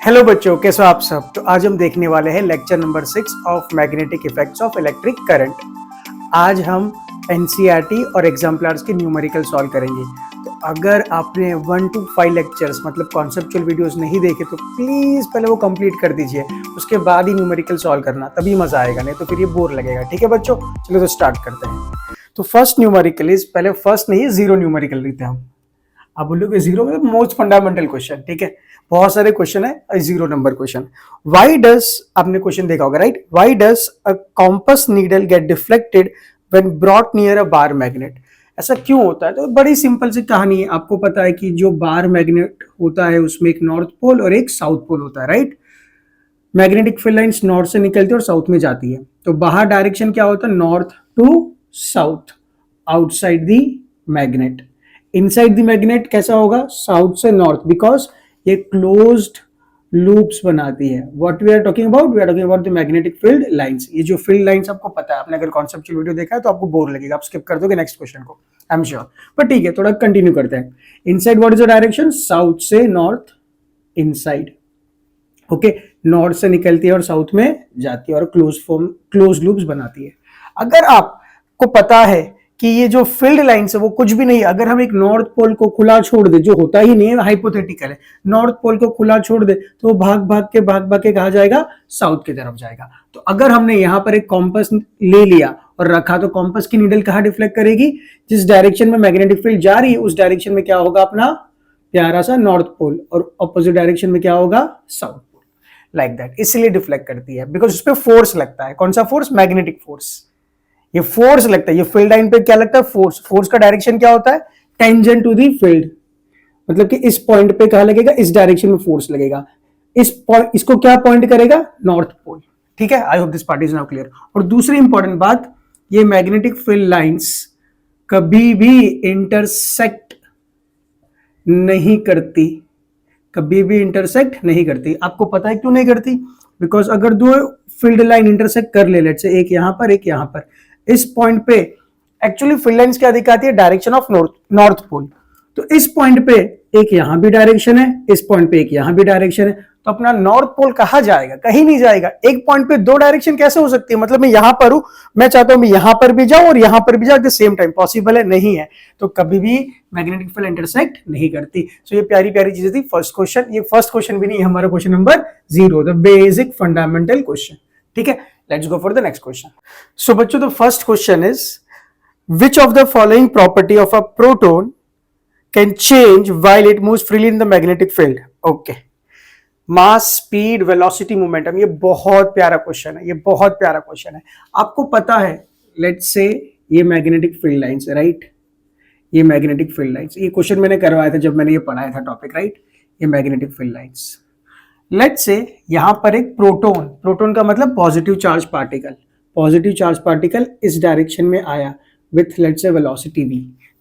Hello बच्चों, कैसे हो आप सब। तो आज हम देखने वाले हैं lecture number 6 of magnetic effects of electric current. आज हम एनसीईआरटी और एग्जाम्पलर्स के न्यूमेरिकल सॉल्व करेंगे। तो अगर आपने 1 to 5 लेक्चर्स मतलब कॉन्सेप्चुअल वीडियोस नहीं देखे तो प्लीज पहले वो कंप्लीट कर दीजिए, उसके बाद ही न्यूमेरिकल सॉल्व करना, तभी मजा आएगा, नहीं तो फिर ये बोर लगेगा। ठीक है बच्चों, चलो तो स्टार्ट करते हैं। तो फर्स्ट न्यूमेरिकल इज, पहले फर्स्ट नहीं, जीरो न्यूमेरिकल लेते हैं हम। आप बोलोगे जीरो मतलब मोस्ट फंडामेंटल क्वेश्चन, ठीक है। बहुत सारे क्वेश्चन है, zero number question. Why does, आपने क्वेश्चन देखा होगा right, why does a compass needle get deflected when brought near a bar magnet. ऐसा क्यों होता है? तो बड़ी सिंपल सी कहानी है। आपको पता है कि जो बार मैग्नेट होता है उसमें एक नॉर्थ पोल और एक साउथ पोल होता है right. Magnetic field lines north से निकलती है और साउथ में जाती है। तो बाहर डायरेक्शन क्या होता है? North to south, outside the magnet. Inside the magnet कैसा होगा? साउथ से नॉर्थ, बिकॉज ये क्लोज्ड लूप्स बनाती है। What we are talking about? We are talking about the magnetic field lines. ये जो फील्ड लाइंस आपको पता है, आपने अगर कॉन्सेप्चुअल वीडियो देखा है तो आपको बोर लगेगा, आप स्किप कर दोगे नेक्स्ट क्वेश्चन को, आई एम श्योर। पर ठीक है, थोड़ा कंटिन्यू करते हैं। Inside what is the direction? South से नॉर्थ, इनसाइड। ओके, नॉर्थ से निकलती है और साउथ में जाती है और क्लोज लूप्स बनाती है। अगर आपको पता है कि ये जो फील्ड लाइंस है वो कुछ भी नहीं, अगर हम एक नॉर्थ पोल को खुला छोड़ दे, जो होता ही नहीं है, हाइपोथेटिकल है, नॉर्थ पोल को खुला छोड़ दे तो वो भाग भाग के कहा जाएगा? साउथ की तरफ जाएगा। तो अगर हमने यहाँ पर एक कॉम्पस ले लिया और रखा तो कॉम्पस की नीडल कहाँ डिफ्लेक्ट करेगी? जिस डायरेक्शन में मैग्नेटिक फील्ड जा रही है उस डायरेक्शन में क्या होगा? अपना प्यारा सा नॉर्थ पोल, और ऑपोजिट डायरेक्शन में क्या होगा? South pole, like that. इसलिए डिफ्लेक्ट करती है बिकॉज उस पर फोर्स लगता है। कौन सा फोर्स? Magnetic force. ये फोर्स लगता है, ये फील्ड लाइन पे क्या लगता है? फोर्स। फोर्स का डायरेक्शन क्या होता है? टेंजेंट टू दी फील्ड, मतलब कि इस पॉइंट पे कहां लगेगा? इस डायरेक्शन में फोर्स लगेगा। इस पॉइंट, इसको क्या पॉइंट करेगा? North pole. ठीक है, I hope this part is now clear. और दूसरी इंपॉर्टेंट बात, ये मैग्नेटिक फील्ड लाइंस कभी भी इंटरसेक्ट नहीं करती, कभी भी इंटरसेक्ट नहीं करती। आपको पता है क्यों नहीं करती? बिकॉज अगर दो फील्ड लाइन इंटरसेक्ट कर ले, लेट्स से एक यहां पर एक यहां पर, इस पॉइंट पे एक्चुअली फील्ड लाइंस क्या दिखाती है? Direction of north pole. तो इस पॉइंट पे एक यहां भी डायरेक्शन है, इस पॉइंट पे एक यहां भी डायरेक्शन है, तो अपना नॉर्थ पोल कहां जाएगा? कहीं नहीं जाएगा। एक पॉइंट पे दो डायरेक्शन कैसे हो सकती है? मतलब मैं यहां पर हूं, मैं चाहता हूं मैं यहां पर भी जाऊं और यहां पर भी जाऊं at the same time, possible है? नहीं है। तो कभी भी मैग्नेटिक फील्ड इंटरसेक्ट नहीं करती। सो ये प्यारी प्यारी चीजें थी फर्स्ट क्वेश्चन। ये फर्स्ट क्वेश्चन भी नहीं, हमारा question number 0, the basic fundamental question. ठीक है, let's go for the next question. So बच्चों, the first question is, which of the following property of a proton can change while it moves freely in the magnetic field? Okay, mass, speed, velocity, momentum। ये बहुत प्यारा question है, ये बहुत प्यारा question है। आपको पता है, लेट्स से ये मैग्नेटिक फील्ड लाइंस है राइट, ये मैग्नेटिक फील्ड लाइंस, ये क्वेश्चन मैंने करवाया था जब मैंने ये पढ़ाया था टॉपिक राइट, ये magnetic field lines. Let's say यहां पर एक प्रोटॉन, प्रोटॉन का मतलब positive charge particle, positive charge particle इस डायरेक्शन में आया with let's say velocity v,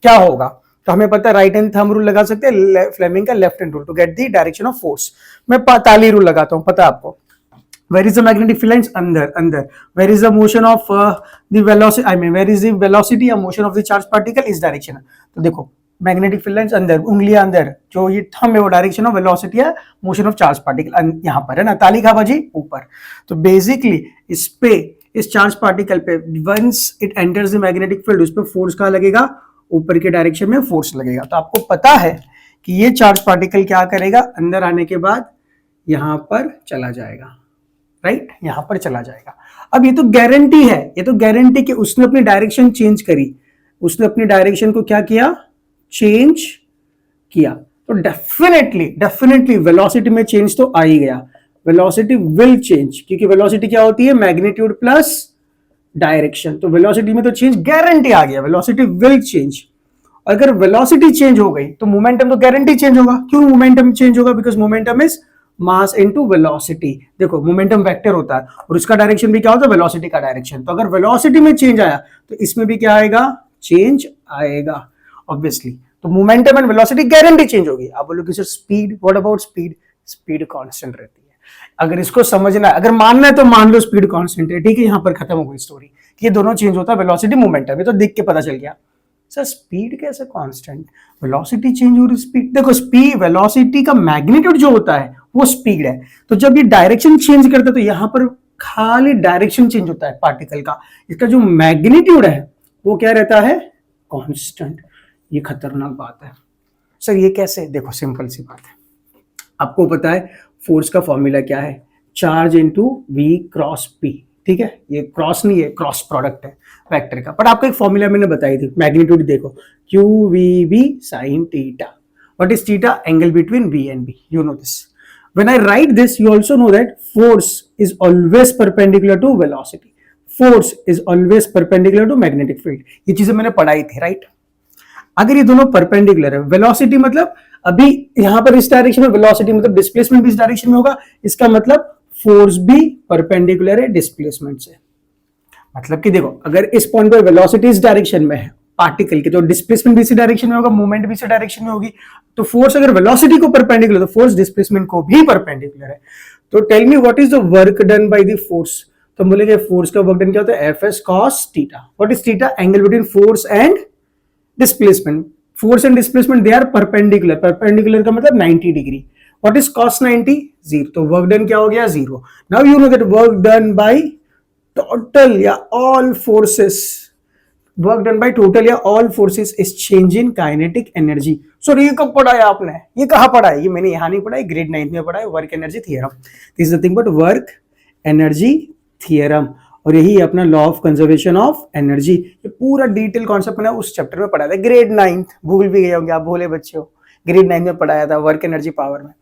क्या होगा? तो हमें पता है राइट हैंड थंब रूल लगा सकते हैं, फ्लेमिंग का left hand rule to get the direction of force. मैं ताली रूल लगाता हूं, पता है आपको। Where is the magnetic field lines? अंदर अंदर। Where is the motion of the velocity, I mean where is the velocity या motion of the charge particle? इस डायरेक्शन। तो देखो मैग्नेटिक फील्ड लाइंस अंदर, उंगलियां अंदर, जो ये थंब है वो डायरेक्शन ऑफ वेलोसिटी या मोशन ऑफ चार्ज पार्टिकल यहां पर है ना, ताली खा बाजी ऊपर। तो बेसिकली इस पे, इस चार्ज पार्टिकल पे once it enters the magnetic field, उस पे फोर्स कहां लगेगा? ऊपर के डायरेक्शन में फोर्स लगेगा। तो आपको पता है कि ये चार्ज पार्टिकल क्या करेगा? अंदर आने के बाद यहां पर चला जाएगा राइट, यहां पर चला जाएगा। अब ये तो गारंटी है, ये तो गारंटी कि उसने अपनी डायरेक्शन चेंज करी, उसने अपनी डायरेक्शन को क्या किया? चेंज किया। तो डेफिनेटली वेलोसिटी में चेंज तो आ ही गया। वेलोसिटी विल चेंज, क्योंकि वेलोसिटी क्या होती है? Magnitude plus direction. तो वेलोसिटी में तो चेंज गारंटी आ गया, वेलोसिटी विल चेंज। अगर वेलोसिटी चेंज हो गई तो मोमेंटम तो गारंटी चेंज होगा। क्यों मोमेंटम चेंज होगा? Because momentum is mass into velocity. देखो मोमेंटम वेक्टर होता है और उसका डायरेक्शन भी क्या होता है? वेलोसिटी का डायरेक्शन। तो अगर वेलोसिटी में चेंज आया तो इसमें भी क्या आएगा? चेंज आएगा ऑब्वियसली। तो momentum and velocity guarantee change होगी। आप बोलोगे sir speed, what about speed? Speed constant रहती है। अगर इसको समझना है, अगर मानना है तो मान लो स्पीड कांस्टेंट है, ठीक है, यहां पर खत्म हो गई स्टोरी। ये दोनों चेंज होता है, वेलोसिटी मोमेंटम, ये तो देख के पता चल गया। सर स्पीड कैसे कांस्टेंट? वेलोसिटी चेंज हो रही, स्पीड देखो, स्पीड वेलोसिटी का मैग्नीट्यूड जो होता है वो स्पीड है। तो जब ये डायरेक्शन चेंज करता है तो यहाँ पर खाली डायरेक्शन चेंज होता है पार्टिकल का, इसका जो मैग्नीट्यूड है वो क्या रहता है, कांस्टेंट। ये खतरनाक बात है सर, ये कैसे? देखो सिंपल सी बात है, आपको पता है फोर्स का फॉर्मूला क्या है, charge into V cross B, ठीक है, ये क्रॉस नहीं है, क्रॉस प्रोडक्ट है वेक्टर का, बट आपको एक फॉर्मूला मैंने बताई थी, मैग्नीट्यूड देखो, Q V B sine theta. What is theta? Angle between V and B, you know this. When I write this, you also know that force is always perpendicular to velocity. Force is always perpendicular to magnetic field. ये चीजें मैंने पढ़ाई थी, right? अगर ये दोनों perpendicular है, velocity मतलब अभी यहां पर इस डायरेक्शन में, वेलोसिटी मतलब डिस्प्लेसमेंट भी इस डायरेक्शन में होगा, इसका मतलब फोर्स भी परपेंडिकुलर है डिस्प्लेसमेंट से। मतलब कि देखो, अगर इस पॉइंट पर वेलोसिटी इस डायरेक्शन में है पार्टिकल की, तो डिस्प्लेसमेंट भी इसी डायरेक्शन में होगा, मूवमेंट भी इसी डायरेक्शन में होगी। तो फोर्स अगर वेलोसिटी को परपेंडिकुलर, तो फोर्स डिस्प्लेसमेंट को भी परपेंडिकुलर है। तो tell me what is the work done by the force? तो बोलेंगे फोर्स का वर्क डन क्या होता है, F S cos theta. What is theta? Angle between force and displacement. Force and displacement they are perpendicular, perpendicular का मतलब 90 degree. What is cos 90? 0। तो work done क्या हो गया, 0। Now you know that work done by total या all forces, work done by total या all forces is change in kinetic energy. So ये कब पढ़ा है आपने? ये कहाँ पढ़ा है? ये मैंने यहाँ नहीं पढ़ा है, ग्रेड 9 में पढ़ा है, work energy theorem. This is nothing but work energy theorem, और यही अपना law of conservation of energy. ये पूरा डिटेल कॉन्सेप्ट मैंने उस चैप्टर में पढ़ाया था, ग्रेड 9, भूल भी गए होंगे आप, भोले बच्चे हो, ग्रेड 9 में पढ़ाया था वर्क एनर्जी पावर में।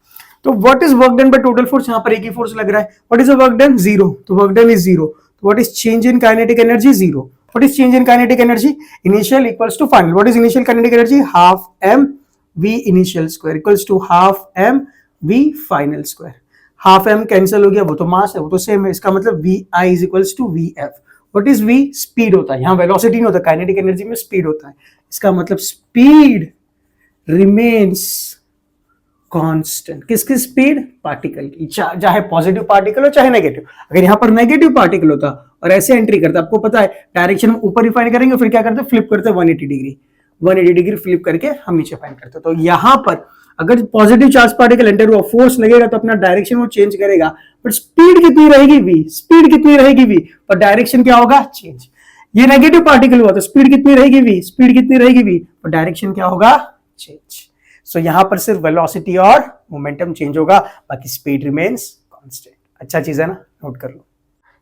तो what is work done by total force? यहाँ पर एक ही फोर्स लग रहा है। What is the work done? 0। तो वर्क डन इज 0। तो what is change in kinetic energy? 0। What is change in kinetic energy? Initial equals to final. What is initial kinetic energy? Half m v initial square equals to half m v final square. Half m cancel हो गया, वो तो मास है, वो तो same है, इसका मतलब vi is equals to vf. What is v? Speed होता है, यहाँ वेलोसिटी नहीं होता, काइनेटिक एनर्जी में स्पीड होता है। इसका मतलब स्पीड रिमेन्स कांस्टेंट। किसकी स्पीड? पार्टिकल की, चाहे पॉजिटिव पार्टिकल हो चाहे नेगेटिव। अगर यहाँ पर नेगेटिव पार्टिकल होता और ऐसे एंट्री करता, आपको पता है डायरेक्शन हम ऊपर ही फाइंड करेंगे, फिर क्या करते हैं, फ्लिप करते हैं 180 डिग्री, 180 डिग्री फ्लिप करके हम नीचे फाइंड करते हैं। तो यहाँ पर अगर पॉजिटिव चार्ज पार्टिकल एंटर हुआ, फोर्स लगेगा तो अपना डायरेक्शन वो चेंज करेगा, बट स्पीड कितनी रहेगी? v। स्पीड कितनी रहेगी? v, और डायरेक्शन क्या होगा? चेंज। ये नेगेटिव पार्टिकल हुआ तो स्पीड कितनी रहेगी? v। स्पीड कितनी रहेगी? v, और डायरेक्शन क्या होगा? चेंज। सो यहां पर सिर्फ वेलोसिटी और मोमेंटम चेंज होगा, बाकी स्पीड रिमेन्स कांस्टेंट। अच्छा चीज है ना, नोट कर लो।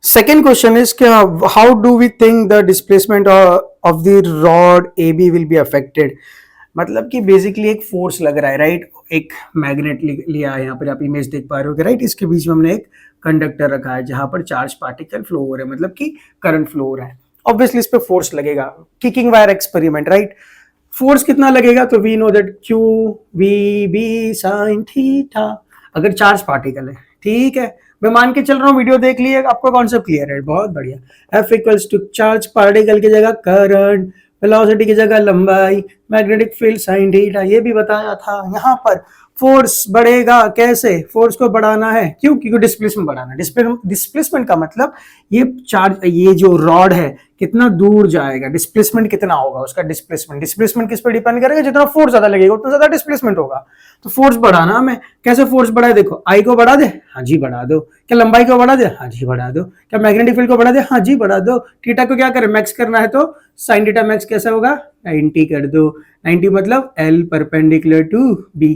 सेकेंड क्वेश्चन इज क्या, how do we think the displacement of the rod A B will be affected? मतलब कि बेसिकली एक फोर्स लग रहा है, राइट? एक मैग्नेट लिया है, यहाँ पर आप इमेज देख पा रहे हो, राइट? इसके बीच में हमने एक कंडक्टर रखा है जहां पर चार्ज पार्टिकल फ्लो हो रहे हैं, मतलब कि करंट फ्लो हो रहा है। ऑब्वियसली इस पे फोर्स लगेगा, kicking wire experiment, right? Force कितना लगेगा? तो we know that Q V B sine theta, अगर चार्ज पार्टिकल है, ठीक है, मैं मान के चल रहा हूँ, वीडियो देख लिए, आपको कॉन्सेप्ट क्लियर है, बहुत बढ़िया। F equals to charge particle की जगह करंट, वेलोसिटी की जगह लंबाई, मैग्नेटिक फील्ड साइन थीटा, ये भी बताया था। यहाँ पर फोर्स बढ़ेगा, कैसे? फोर्स को बढ़ाना है, क्यों? क्योंकि डिस्प्लेसमेंट बढ़ाना है। डिस्प्लेसमेंट का मतलब ये चार्ज, ये जो रॉड है कितना दूर जाएगा, डिस्प्लेसमेंट कितना होगा उसका। डिस्प्लेसमेंट किस पर डिपेंड करेगा? जितना फोर्स ज्यादा लगेगा उतना ज्यादा डिस्प्लेसमेंट होगा। तो फोर्स बढ़ाना हमें, कैसे फोर्स बढ़ाए? देखो, आई को बढ़ा दे, हाँ जी बढ़ा दो। क्या लंबाई को बढ़ा दे? हाँ जी बढ़ा दो। क्या मैग्नेटिक फील्ड को बढ़ा दे? हाँ जी बढ़ा दो। थीटा को क्या करें? मैक्स करना है, तो साइन थीटा मैक्स कैसा होगा? 90 कर दो। 90 मतलब L perpendicular to B।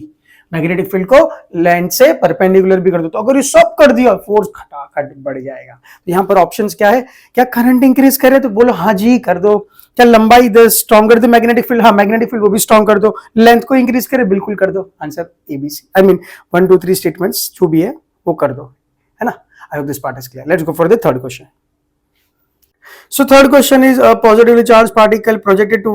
Magnetic field को लैंड से परपेंडिकुलर भी कर दो। तो अगर ये सब कर दिया, फोर्स खटाखट बढ़ जाएगा। तो यहाँ पर ऑप्शंस क्या है? क्या करंट इंक्रीज करे? तो बोलो हाँ जी कर दो। क्या लंबाई the stronger the magnetic field? हाँ, मैग्नेटिक फील्ड वो भी स्ट्रॉन्ग कर दो। लेंथ को इंक्रीज करे? बिल्कुल कर दो। Answer ABC, I mean 1 2 3 statements जो भी है वो कर दो, है ना? आई hope this part is clear. Let's go for the third question. So third question is a positively charged particle projected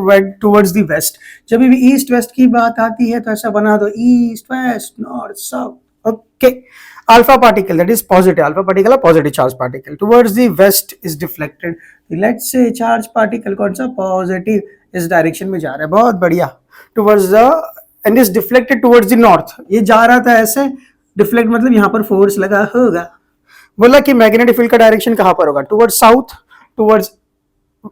towards the west. जब भी ईस्ट वेस्ट की बात आती है तो ऐसा बना दो, east west north south. Okay, alpha particle, that is positive, alpha particle positive charge particle towards the west is deflected. Let's say charge particle कौन सा? पॉजिटिव, इस डायरेक्शन में जा रहा है, बहुत बढ़िया, towards the, and is deflected towards the north. ये जा रहा था ऐसे, डिफ्लेक्ट मतलब यहाँ पर फोर्स लगा होगा। बोला कि मैग्नेटिक फील्ड का डायरेक्शन कहाँ पर होगा? टुवर्ड्स साउथ, टुवर्ड्स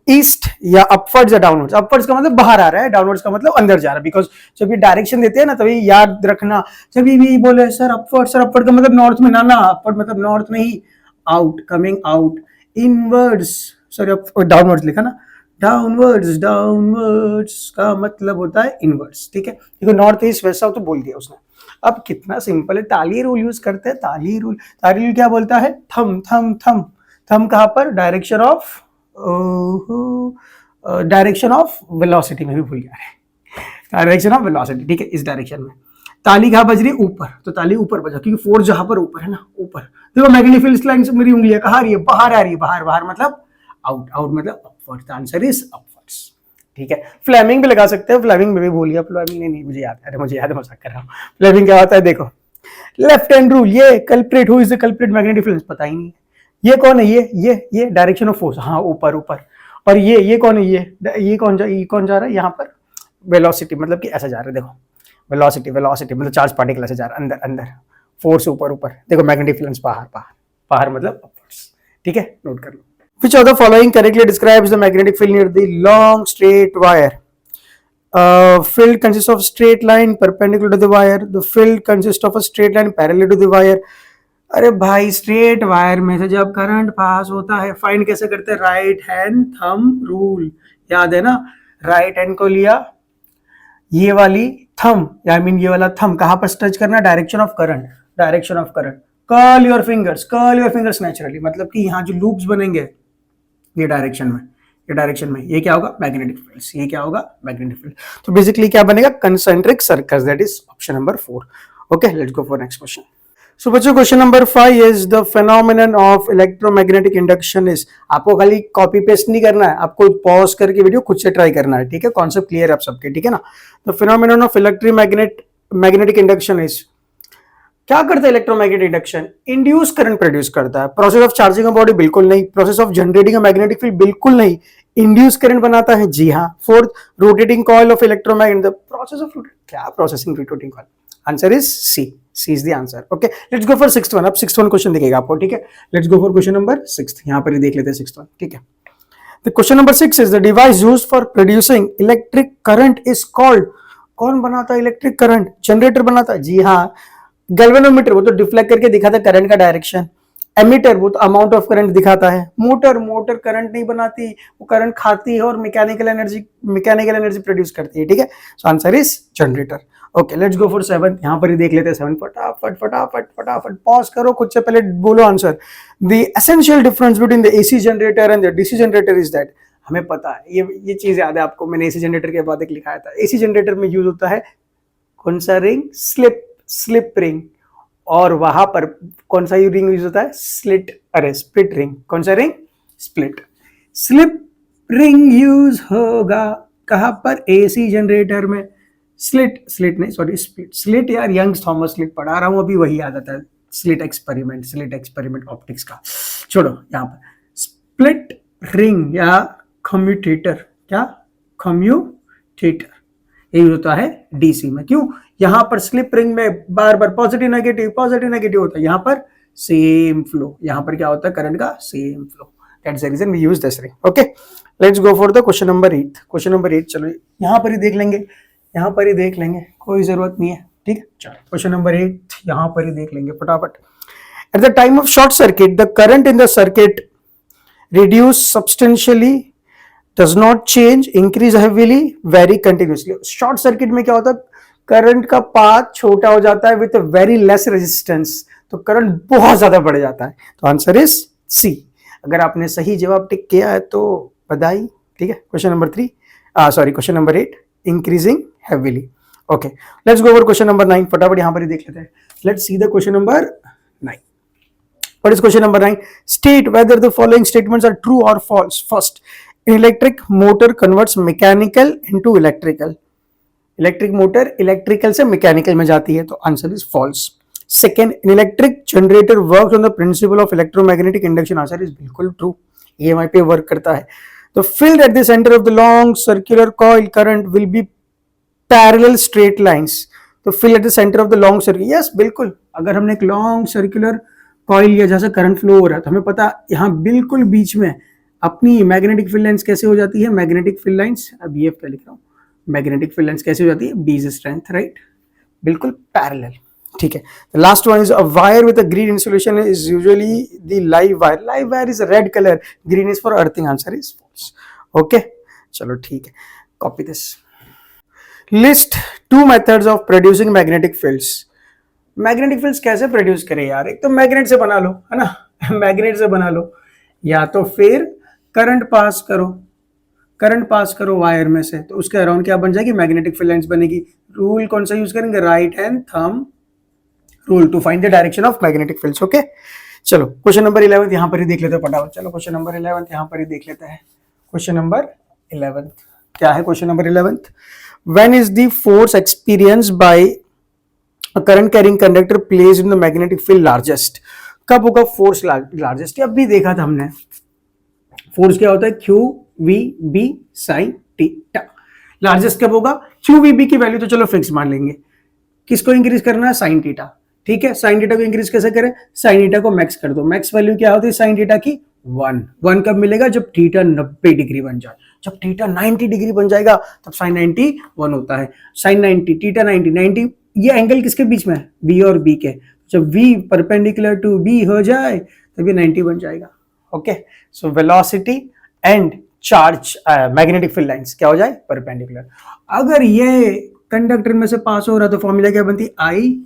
ईस्ट या अपवर्ड्स या डाउनवर्ड्स। अपवर्ड्स का मतलब बाहर आ रहा है, डाउनवर्ड्स का मतलब अंदर जा रहा है। बिकॉज जब ये डायरेक्शन देते हैं ना, तभी याद रखना, जब भी बोले सर अपवर्ड, सर अपवर्ड का मतलब नॉर्थ में ना, ना अपवर्ड मतलब नॉर्थ में ही, out, coming out, inwards, sorry downwards लिखा ना, डाउनवर्ड्स, डाउनवर्ड्स का मतलब होता है इनवर्ड्स, ठीक है। देखो नॉर्थ ईस्ट वेस्ट साउथ तो बोल दिया उसने। अब कितना सिंपल है, ताली रूल यूज करते हैं, ताली रूल। ताली रूल क्या बोलता है, थम थम थम, थम कहां पर, direction of, direction of velocity में भी भूल गया है, डायरेक्शन ऑफ वेलोसिटी, ठीक है, इस डायरेक्शन में। ताली कहां बज रही, ऊपर, तो ताली ऊपर बजा, क्योंकि फोर्स जहां पर ऊपर है ना, ऊपर। देखो मैग्नेटिक फील्ड लाइन से मेरी उंगलियां कहां आ रही है, बाहर आ रही है, बाहर, बाहर मतलब आउट, आउट मतलब upward, the answer is upwards, ठीक है। फ्लेमिंग भी लगा सकते हैं, फ्लेमिंग में भी भूल गया, फ्लेमिंग नहीं, मुझे याद है, अरे मुझे याद है, मजाक कर रहा हूँ। फ्लेमिंग क्या होता है, देखो लेफ्ट हैंड रूल, ये culprit, who is the culprit magnetic field, पता ही नहीं है। ये कौन है, ये डायरेक्शन ऑफ फोर्स, हाँ ऊपर ऊपर। और ये कौन है, ये कौन जा रहा है यहाँ पर, वेलोसिटी, मतलब कि ऐसा जा रहा है, देखो वेलोसिटी, वेलोसिटी मतलब चार्ज पार्टिकल ऐसे जा रहा है, अंदर अंदर, फोर्स ऊपर ऊपर, देखो मैग्नेटिक फील्ड बाहर बाहर, बाहर मतलब अपवर्ड्स, ठीक है, नोट कर लो। Which of the following correctly describes the magnetic field near the long straight wire? Field consists of straight line perpendicular to the wire. The field consists of a straight line parallel to the wire. अरे भाई straight wire में से जब current pass होता है, find कैसे करते हैं, राइट हैंड थंब रूल, याद है ना। राइट हैंड को लिया, ये वाली थंब, आई मीन ये वाला थंब कहां पर टच करना, direction of current, direction of current. Curl your fingers naturally, मतलब कि यहाँ जो लूप्स बनेंगे ये डायरेक्शन में, ये डायरेक्शन में, ये क्या होगा, मैग्नेटिक फील्ड्स, ये क्या होगा, मैग्नेटिक फील्ड। तो बेसिकली क्या बनेगा, concentric circles, that is option number 4। Okay, let's go for next question. So बच्चों question number 5 is the phenomenon of electromagnetic induction is. आपको खाली कॉपी पेस्ट नहीं करना है, आपको पॉज करके वीडियो खुद से ट्राई करना है, ठीक है, कॉन्सेप्ट क्लियर है आप सबके, ठीक है ना। The phenomenon of magnetic induction is, क्या करता है electromagnetic induction, induce current produce करता है। Process of charging a body, बिल्कुल नहीं। Process of generating a magnetic field, बिल्कुल नहीं। इंड्यूस करंट बनाता है, जी हाँ। Fourth, rotating coil of electromagnet, the process of क्या processing rotating coil, answer is C is the answer. Okay, let's go for sixth one. अब sixth one question दिखेगा आपको, ठीक है। Let's go for question number 6, यहां पर ही देख लेते हैं सिक्स्थ वन, ठीक है। The question number 6 is the device used for producing electric current is called, कौन बनाता है इलेक्ट्रिक करंट, जनरेटर बनाता है, जी हाँ। गैल्वेनोमीटर, वो तो डिफ्लेक्ट करके दिखाता है करंट का डायरेक्शन। एमीटर, वो तो अमाउंट ऑफ करंट दिखाता है। मोटर करंट नहीं बनाती, वो करंट खाती है और मैकेनिकल एनर्जी प्रोड्यूस करती है, ठीक है। So answer is generator. Okay, let's go for 7, यहां पर ही देख लेते हैं 7, फटाफट पॉज करो, खुद से पहले बोलो answer. The essential difference between the AC generator and the DC generator is that, हमें पता है, ये चीज याद है आपको, मैंने एसी जनरेटर के बाद एक लिखाया था। एसी जनरेटर में यूज होता है कौन सा रिंग, स्लिप रिंग, और वहां पर कौन सा रिंग यूज होता है, स्प्लिट रिंग। कौन सा रिंग, स्लिप रिंग यूज होगा कहां पर, एसी जनरेटर में। स्लिट यार, यंग्स थॉमस स्लिट पढ़ा रहा हूं अभी, वही याद आता है, स्लिट एक्सपेरिमेंट ऑप्टिक्स का, छोड़ो। यहां पर स्प्लिट रिंग या कम्यूटेटर, क्या कम्यूटेटर, ये होता है डीसी में। क्यों, यहां पर स्लिप रिंग में बार बार पॉजिटिव नेगेटिव होता है, यहां पर सेम फ्लो, यहां पर क्या होता है, करंट का same flow, that's the reason we use this ring. Okay, let's go for the question number 8। Question number 8 चलो यहां पर ही देख लेंगे, कोई जरूरत नहीं है, ठीक है। चलो क्वेश्चन नंबर 8 यहां पर ही देख लेंगे फटाफट। At the time of short circuit the current in the circuit reduce substantially, does not change, increase heavily, vary continuously। Short circuit में क्या होता है, करंट का पाथ छोटा हो जाता है विथ वेरी लेस रेजिस्टेंस, तो करंट बहुत ज्यादा बढ़ जाता है। तो आंसर इज सी। अगर आपने सही जवाब टिक किया है तो बधाई, ठीक है। Question number 8, increasing heavily. Okay, let's go for question number 9, फटाफट यहां पर ही देख लेते हैं। Let's see the question number 9। What is question number 9? State whether the following statements are true or false. First, an electric motor converts mechanical into electrical. Electric motor electrical से mechanical में जाती है, तो answer is false. Second, an electric generator works on the principle of electromagnetic induction. Answer is बिल्कुल true, EMI पे work करता है। The field at the center of the long circular coil current will be parallel straight lines. तो field at the center of the long circular, yes बिल्कुल, अगर हमने एक long circular coil लिया जहां से करंट फ्लो हो रहा है, तो हमें पता यहाँ बिल्कुल बीच में अपनी मैग्नेटिक फील्ड लाइंस कैसे हो जाती है? मैग्नेटिक फील्ड लाइंस, अब ये क्या लिख रहा हूँ, मैग्नेटिक फील्ड लाइंस कैसे हो जाती है? बीज स्ट्रेंथ, राइट, बिल्कुल पैरेलल, ठीक है। Last one is a wire with a green insulation is usually the live wire. Live wire is red colour, green is for earthing, answer is false. Okay, चलो ठीक है, copy this. List two methods of producing magnetic fields. Magnetic fields कैसे produce करें यार? एक तो magnet से बना लो, है ना, मैग्नेट से बना लो, या तो फिर करंट पास करो, करंट पास करो वायर में से, तो उसके अराउंड क्या बन जाएगी? मैग्नेटिक फील्ड लाइंस बनेगी। रूल कौन सा यूज करेंगे? Right hand thumb rule to find the direction of magnetic fields. Okay, चलो क्वेश्चन नंबर 11 यहां पर ही देख लेते हैं फटाफट। चलो क्वेश्चन नंबर 11 यहां पर ही देख लेते हैं। क्वेश्चन नंबर 11 क्या है? Question number 11, when is the force experienced bye a current carrying conductor placed in the magnetic field largest? कब होगा फोर्स लार्जेस्ट? अब भी देखा था हमने, फोर्स क्या होता है? Q V B sine theta. Largest कब होगा? क्यू वी बी की वैल्यू तो चलो फिक्स मान लेंगे, किसको इंक्रीज करना है? साइन थीटा, ठीक है। साइन थीटा को इंक्रीज कैसे करें? साइन थीटा को मैक्स कर दो। मैक्स वैल्यू क्या होती है साइन थीटा की? 1 कब मिलेगा? जब थीटा 90 डिग्री बन जाए। जब थीटा 90 डिग्री बन जाएगा तब साइन 90 1 होता है। साइन 90, थीटा 90, 90 ये एंगल किसके बीच में है? बी और बी के। जब वी परपेंडिकुलर टू बी हो जाए तब ये 90 बन जाएगा। Okay, so velocity and charge magnetic field lines क्या हो जाए? परपेंडिकुलर। अगर ये कंडक्टर में से पास हो रहा तो फॉर्मूला क्या बनती? I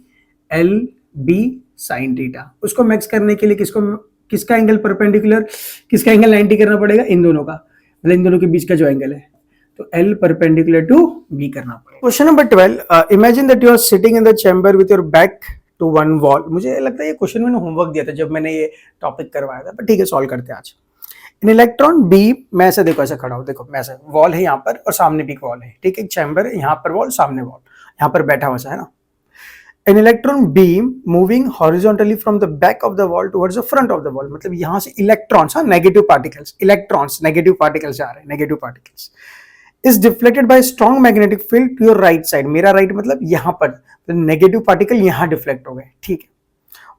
L B sine theta. उसको मैक्स करने के लिए किसका एंगल परपेंडिकुलर, किसका एंगल 90 करना पड़ेगा? इन दोनों का, मतलब इन दोनों के बीच का जो एंगल है, तो L परपेंडिकुलर टू B करना पड़ेगा। Question number 12, imagine that you are sitting in the chamber with your back to one wall. मुझे लगता है ये क्वेश्चन मैंने होमवर्क दिया था जब मैंने ये टॉपिक करवाया था, पर ठीक है सॉल्व करते हैं आज। इन इलेक्ट्रॉन बी, मैं ऐसे देखो, ऐसे खड़ा हूं, देखो मैं ऐसे, वॉल है यहाँ पर और सामने भी वॉल है, ठीक है, चैम्बर है, यहाँ पर वॉल, सामने वॉल, यहाँ पर बैठा हुआ है ना। An electron beam moving horizontally from the back of the wall towards the front of the wall, मतलब यहाँ से इलेक्ट्रॉन्स, हाँ, negative particles, electrons negative particles जा रहे हैं, negative particles is deflected by strong magnetic field to your right side। मेरा right मतलब यहाँ पर, तो नेगेटिव पार्टिकल यहाँ डिफ्लेक्ट हो गए, ठीक है।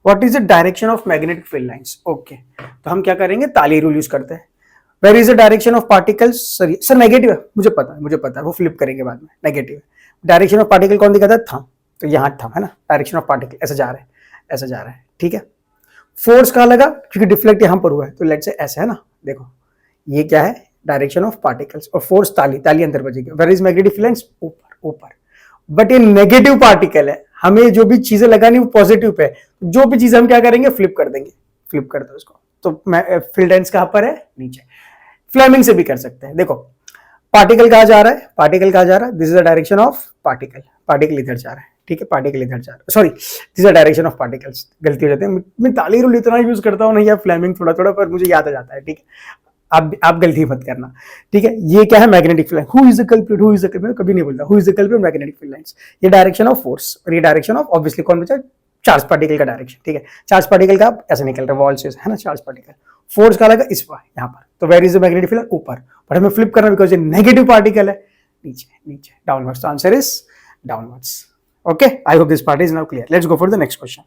What is the direction of magnetic field lines? Okay, तो हम क्या करेंगे? ताली रूल यूज करते हैं। Where is the direction of particles? Sir negative है, मुझे पता है, वो फ्लिप करेंगे बाद में, नेगेटिव है। डायरेक्शन ऑफ पार्टिकल कौन दिखाता है? थंब, तो यहाँ थंब है ना, डायरेक्शन ऑफ पार्टिकल ऐसे जा रहा है, ऐसे जा रहा है, ठीक है। फोर्स कहाँ लगा? क्योंकि डिफ्लेक्ट यहाँ पर हुआ है, तो लेट्स से ऐसे है ना, देखो ये क्या है? डायरेक्शन ऑफ पार्टिकल्स, और फोर्स ताली अंदर बजेगी। Where is magnetic field lines? ऊपर। बट ये नेगेटिव पार्टिकल है, हमें जो भी चीजें लगानी वो पॉजिटिव पे है, जो भी चीज हम क्या करेंगे? फ्लिप कर देंगे, फ्लिप कर दो इसको, तो फील्ड लाइंस कहाँ पर है? नीचे। फ्लेमिंग से भी कर सकते हैं, देखो पार्टिकल कहाँ जा रहा है? पार्टिकल कहाँ जा रहा है? This is the direction of particle, particle इधर जा रहा है, ठीक है, पार्टिकल इधर जा रहा है, sorry this is the direction of particles. गलती हो जाती है, मैं ताली रूल इतना यूज करता हूँ ना या फ्लेमिंग थोड़ा थोड़ा, पर मुझे याद आ जाता है, ठीक है। आप गलती मत करना, ठीक है। ये क्या है? Magnetic field line. Who is the culprit? Who is the culprit? कभी नहीं बोलता who is the culprit magnetic field lines. ये डायरेक्शन ऑफ फोर्स और ये डायरेक्शन ऑफ ऑब्वियसली कौन बचा? चार्ज पार्टिकल का डायरेक्शन, ठीक है। चार्ज पार्टिकल का ऐसे निकल रहा है वॉल से, है ना, चार्ज पार्टिकल। फोर्स का लगा इस पर, यहाँ पर, तो where is the magnetic field? ऊपर। बट हमें फ्लिप करना बिकॉज ये नेगेटिव पार्टिकल है, नीचे downwards. Answer is downwards. Okay, I hope this part is now clear. Let's go for the next question.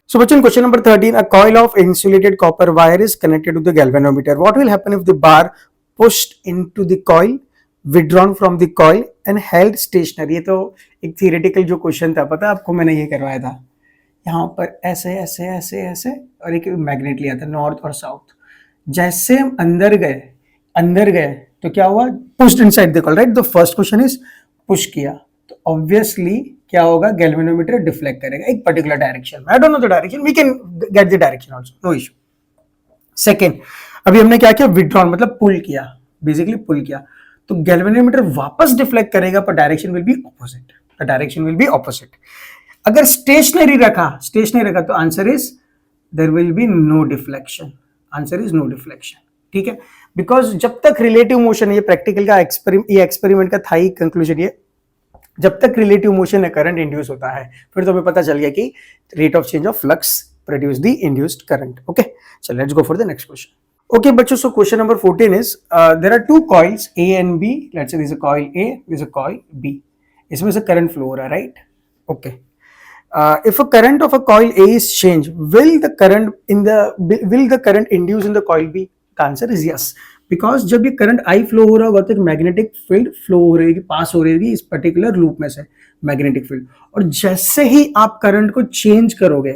So bachchan, question number 13, a coil of insulated copper wire is connected to the galvanometer. What will happen if the bar pushed into the coil, withdrawn from the coil and held stationary? ये तो एक theoretical जो question था, पता आपको, मैंने ये करवाया था। यहाँ पर ऐसे ऐसे ऐसे ऐसे और एक मैग्नेट लिया था नॉर्थ और साउथ। जैसे हम अंदर गए तो क्या हुआ? Pushed inside the coil, right. The first question is push किया, तो ऑब्वियसली क्या होगा? गैल्वेनोमीटर डिफ्लेक्ट करेगा एक पर्टिकुलर डायरेक्शन में। I don't know the direction, we can get the direction also, no issue. Second, अभी हमने क्या किया? विथड्रॉन मतलब पुल किया, बेसिकली पुल किया, तो गैल्वेनोमीटर वापस डिफ्लेक्ट करेगा, पर direction will be opposite, the direction will be opposite. अगर स्टेशनरी रखा तो answer is there will be no deflection, answer is no deflection, ठीक है। बिकॉज जब तक रिलेटिव मोशन, ये प्रैक्टिकल का एक्सपेरिमेंट का था ही कंक्लूजन, ये जब तक रिलेटिव मोशन है करंट इंड्यूस होता है, फिर तो हमें पता चल गया कि rate of change of flux produce the induced current. Okay, चलो let's go for the next question. Okay बच्चों, so question number 14 is there are two coils A and B। Let's say this is coil A, this is coil B। इसमें से current flow हो रहा है, right. Okay, if a current of a coil A is changed, will the current induced in the coil B? The answer is yes, because जब ये current I flow हो रहा होगा तो एक मैग्नेटिक फील्ड फ्लो हो रही है, पास हो रही होगी इस पर्टिकुलर लूप में से, मैग्नेटिक फील्ड। और जैसे ही आप करंट को चेंज करोगे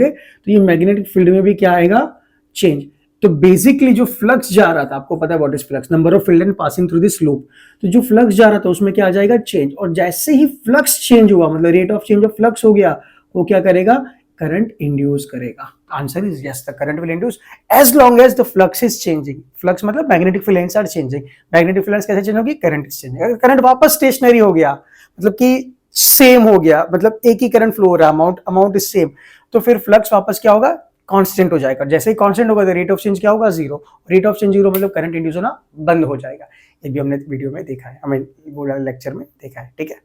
तो ये मैग्नेटिक फील्ड में भी क्या आएगा, चेंज। तो बेसिकली जो फ्लक्स जा रहा था, आपको पता है what is flux, number of field and passing through this loop. तो जो फ्लक्स जा रहा था उसमें क्या आ जाएगा, चेंज। और जैसे ही फ्लक्स चेंज हुआ, मतलब rate of change of flux हो गया, वो क्या करेगा, करंट इंड्यूस करेगा। Answer is yes, the current will induce as long as the flux is changing. Flux मतलब magnetic fields are changing. Magnetic fields कैसे चेंज होगी, करंट इज चेंजिंग। अगर करंट वापस स्टेशनरी हो गया, मतलब कि सेम हो गया, मतलब एक ही करंट फ्लो हो रहा है, अमाउंट इज सेम, तो फिर फ्लक्स वापस क्या होगा, कांस्टेंट हो जाएगा। जैसे ही कांस्टेंट होगा तो रेट ऑफ चेंज क्या होगा, zero. Rate of change zero मतलब करंट इंड्यूस होना बंद हो जाएगा। ये भी हमने वीडियो में देखा है, हमें वो लेक्चर में देखा है, ठीक है।